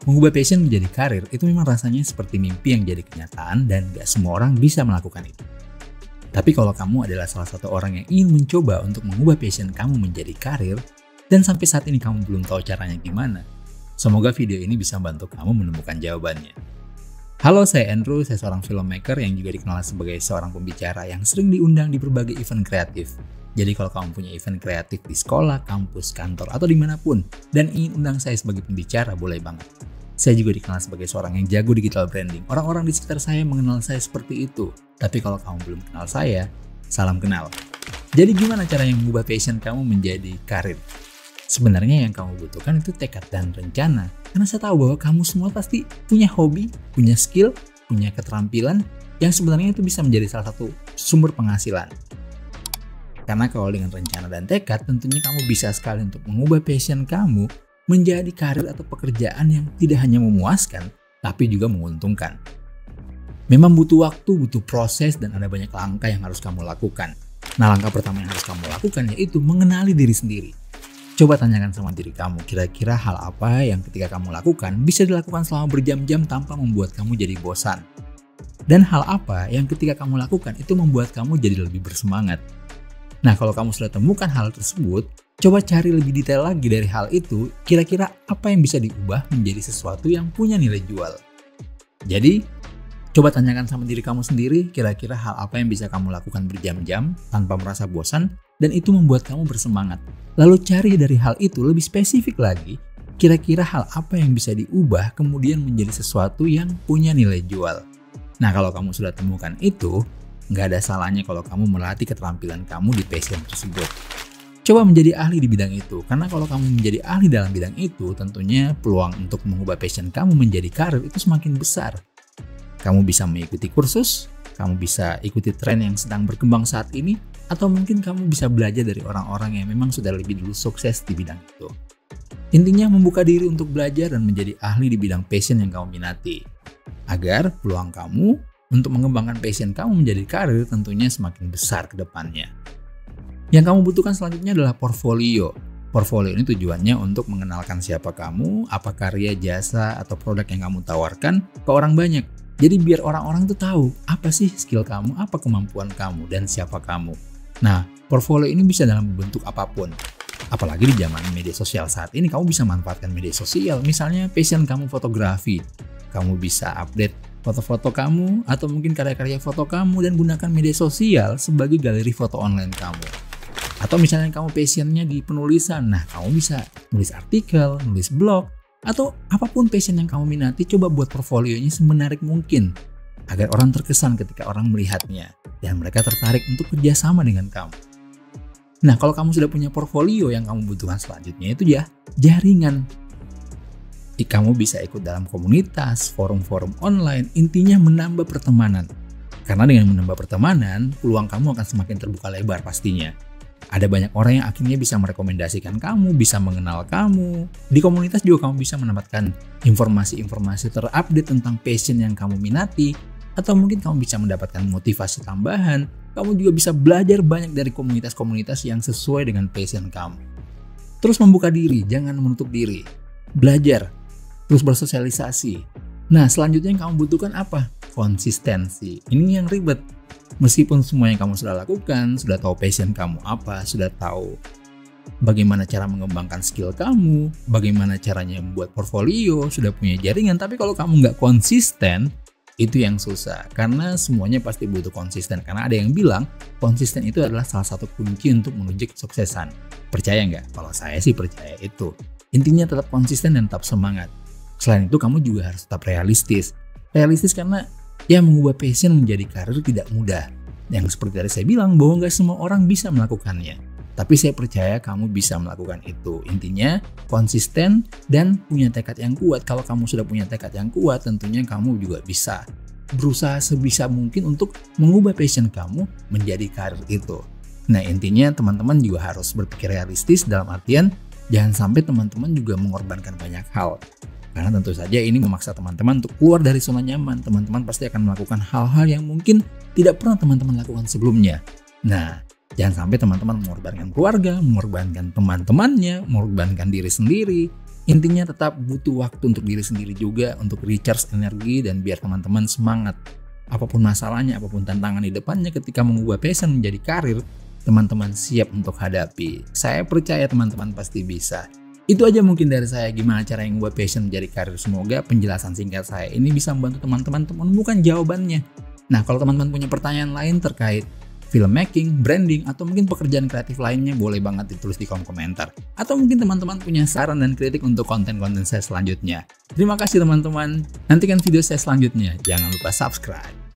Mengubah passion menjadi karir itu memang rasanya seperti mimpi yang jadi kenyataan dan gak semua orang bisa melakukan itu. Tapi kalau kamu adalah salah satu orang yang ingin mencoba untuk mengubah passion kamu menjadi karir, dan sampai saat ini kamu belum tahu caranya gimana, semoga video ini bisa membantu kamu menemukan jawabannya. Halo, saya Andrew, saya seorang filmmaker yang juga dikenal sebagai seorang pembicara yang sering diundang di berbagai event kreatif. Jadi kalau kamu punya event kreatif di sekolah, kampus, kantor, atau dimanapun, dan ingin undang saya sebagai pembicara, boleh banget. Saya juga dikenal sebagai seorang yang jago digital branding. Orang-orang di sekitar saya mengenal saya seperti itu. Tapi kalau kamu belum kenal saya, salam kenal. Jadi gimana cara yang mengubah passion kamu menjadi karir? Sebenarnya yang kamu butuhkan itu tekad dan rencana. Karena saya tahu bahwa kamu semua pasti punya hobi, punya skill, punya keterampilan yang sebenarnya itu bisa menjadi salah satu sumber penghasilan. Karena kalau dengan rencana dan tekad, tentunya kamu bisa sekali untuk mengubah passion kamu menjadi karir atau pekerjaan yang tidak hanya memuaskan, tapi juga menguntungkan. Memang butuh waktu, butuh proses, dan ada banyak langkah yang harus kamu lakukan. Nah, langkah pertama yang harus kamu lakukan yaitu mengenali diri sendiri. Coba tanyakan sama diri kamu, kira-kira hal apa yang ketika kamu lakukan bisa dilakukan selama berjam-jam tanpa membuat kamu jadi bosan. Dan hal apa yang ketika kamu lakukan itu membuat kamu jadi lebih bersemangat. Nah, kalau kamu sudah temukan hal tersebut, coba cari lebih detail lagi dari hal itu, kira-kira apa yang bisa diubah menjadi sesuatu yang punya nilai jual. Jadi, coba tanyakan sama diri kamu sendiri, kira-kira hal apa yang bisa kamu lakukan berjam-jam tanpa merasa bosan, dan itu membuat kamu bersemangat. Lalu cari dari hal itu lebih spesifik lagi, kira-kira hal apa yang bisa diubah kemudian menjadi sesuatu yang punya nilai jual. Nah, kalau kamu sudah temukan itu, nggak ada salahnya kalau kamu melatih keterampilan kamu di passion tersebut. Coba menjadi ahli di bidang itu, karena kalau kamu menjadi ahli dalam bidang itu, tentunya peluang untuk mengubah passion kamu menjadi karir itu semakin besar. Kamu bisa mengikuti kursus, kamu bisa ikuti tren yang sedang berkembang saat ini, atau mungkin kamu bisa belajar dari orang-orang yang memang sudah lebih dulu sukses di bidang itu. Intinya membuka diri untuk belajar dan menjadi ahli di bidang passion yang kamu minati, agar peluang kamu untuk mengembangkan passion kamu menjadi karir tentunya semakin besar ke depannya. Yang kamu butuhkan selanjutnya adalah portfolio. Portfolio ini tujuannya untuk mengenalkan siapa kamu, apa karya, jasa, atau produk yang kamu tawarkan ke orang banyak. Jadi biar orang-orang tuh tahu apa sih skill kamu, apa kemampuan kamu, dan siapa kamu. Nah, portfolio ini bisa dalam bentuk apapun. Apalagi di zaman media sosial saat ini, kamu bisa manfaatkan media sosial. Misalnya passion kamu fotografi, kamu bisa update foto-foto kamu atau mungkin karya-karya foto kamu dan gunakan media sosial sebagai galeri foto online kamu. Atau misalnya kamu passionnya di penulisan, nah kamu bisa nulis artikel, nulis blog, atau apapun passion yang kamu minati, coba buat portfolionya semenarik mungkin agar orang terkesan ketika orang melihatnya dan mereka tertarik untuk kerjasama dengan kamu. Nah, kalau kamu sudah punya portfolio, yang kamu butuhkan selanjutnya itu ya jaringan. Kamu bisa ikut dalam komunitas, forum-forum online, intinya menambah pertemanan. Karena dengan menambah pertemanan, peluang kamu akan semakin terbuka lebar pastinya. Ada banyak orang yang akhirnya bisa merekomendasikan kamu, bisa mengenal kamu. Di komunitas juga kamu bisa mendapatkan informasi-informasi terupdate tentang passion yang kamu minati, atau mungkin kamu bisa mendapatkan motivasi tambahan. Kamu juga bisa belajar banyak dari komunitas-komunitas yang sesuai dengan passion kamu. Terus membuka diri, jangan menutup diri. Belajar, terus bersosialisasi. Nah, selanjutnya yang kamu butuhkan apa? Konsistensi. Ini yang ribet. Meskipun semua yang kamu sudah lakukan, sudah tahu passion kamu apa, sudah tahu bagaimana cara mengembangkan skill kamu, bagaimana caranya membuat portfolio, sudah punya jaringan, tapi kalau kamu nggak konsisten, itu yang susah. Karena semuanya pasti butuh konsisten. Karena ada yang bilang, konsisten itu adalah salah satu kunci untuk menuju kesuksesan. Percaya nggak? Kalau saya sih percaya itu. Intinya tetap konsisten dan tetap semangat. Selain itu, kamu juga harus tetap realistis. Realistis karena ya mengubah passion menjadi karir tidak mudah. Yang seperti tadi saya bilang bahwa nggak semua orang bisa melakukannya. Tapi saya percaya kamu bisa melakukan itu. Intinya konsisten dan punya tekad yang kuat. Kalau kamu sudah punya tekad yang kuat, tentunya kamu juga bisa berusaha sebisa mungkin untuk mengubah passion kamu menjadi karir itu. Nah, intinya teman-teman juga harus berpikir realistis dalam artian jangan sampai teman-teman juga mengorbankan banyak hal. Karena tentu saja ini memaksa teman-teman untuk keluar dari zona nyaman. Teman-teman pasti akan melakukan hal-hal yang mungkin tidak pernah teman-teman lakukan sebelumnya. Nah, jangan sampai teman-teman mengorbankan keluarga, mengorbankan teman-temannya, mengorbankan diri sendiri, Intinya tetap butuh waktu untuk diri sendiri juga, untuk recharge energi, dan biar teman-teman semangat. Apapun masalahnya, apapun tantangan di depannya ketika mengubah passion menjadi karir, teman-teman siap untuk hadapi. Saya percaya teman-teman pasti bisa. Itu aja mungkin dari saya, gimana cara yang mengubah passion menjadi karir. Semoga penjelasan singkat saya ini bisa membantu teman-teman untuk menemukan jawabannya. Nah, kalau teman-teman punya pertanyaan lain terkait filmmaking, branding, atau mungkin pekerjaan kreatif lainnya, boleh banget ditulis di kolom komentar. Atau mungkin teman-teman punya saran dan kritik untuk konten-konten saya selanjutnya. Terima kasih teman-teman. Nantikan video saya selanjutnya. Jangan lupa subscribe.